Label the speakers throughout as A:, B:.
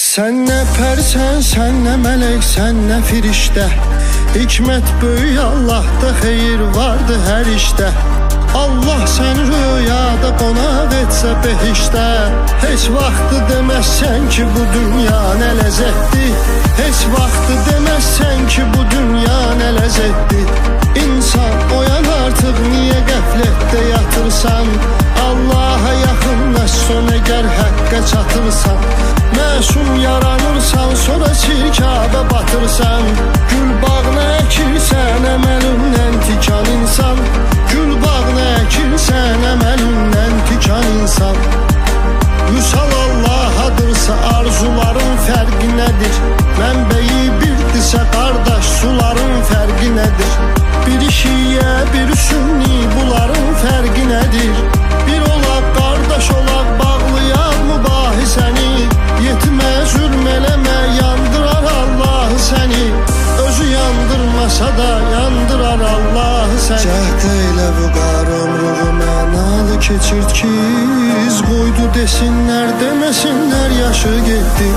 A: Sen ne persen, sen ne melek, sen ne firişte. Hikmet böyük Allah'ta, xeyir vardı her işte. Allah sen rüyada qonaq etsə behişdə. Heç vaxtı deməzsən ki bu dünya nə ləzzətdir. Heç vaxtı deməzsən ki bu dünya nə ləzzətdir. İnsan oyan artıq, niyə qəflətdə yatırsan? Allah'a yaxınlaşsan əgər həqqə çatırsan. Məsum yaranırsan, sonra çirkabə batırsan. Gül bağına əkirsən, əməlindən tikan insan. Gül bağına əkirsən, əməlindən tikan insan. Vüsal Allah'adırsa arzuların fərqi nədir? Mənbəyi birdirsə qardaş, suların fərqi nədir? Bir şiyə, bir sünni, bunların fərqi nədir? Bir olaq, qardaş olaq, bağlayaq mübahisəni. Yetimə zülm eləmə, yandırar Allah səni. Özü yandırmasa da yandırar Allah səni. Cəhd elə vüqar ömrünü mənalı keçirt ki, iz qoydu desinlər, deməsinlər yaşı getdi.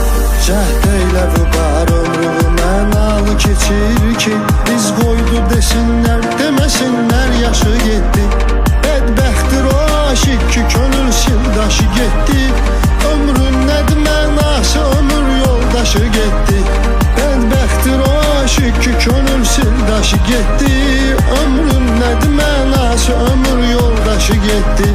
A: Cəhd elə vüqar ömrünü mənalı keçir ki, iz qoydu desinlər, deməsinlər yaşı getdi. Bədbəxtdir o aşıq ki könül sildaşı getdi. Ömrün nədir mənası, ömür yoldaşı getdi. Bədbəxtdir o aşıq ki könül sildaşı getdi. Ömrün nədir mənası, ömür yoldaşı getdi.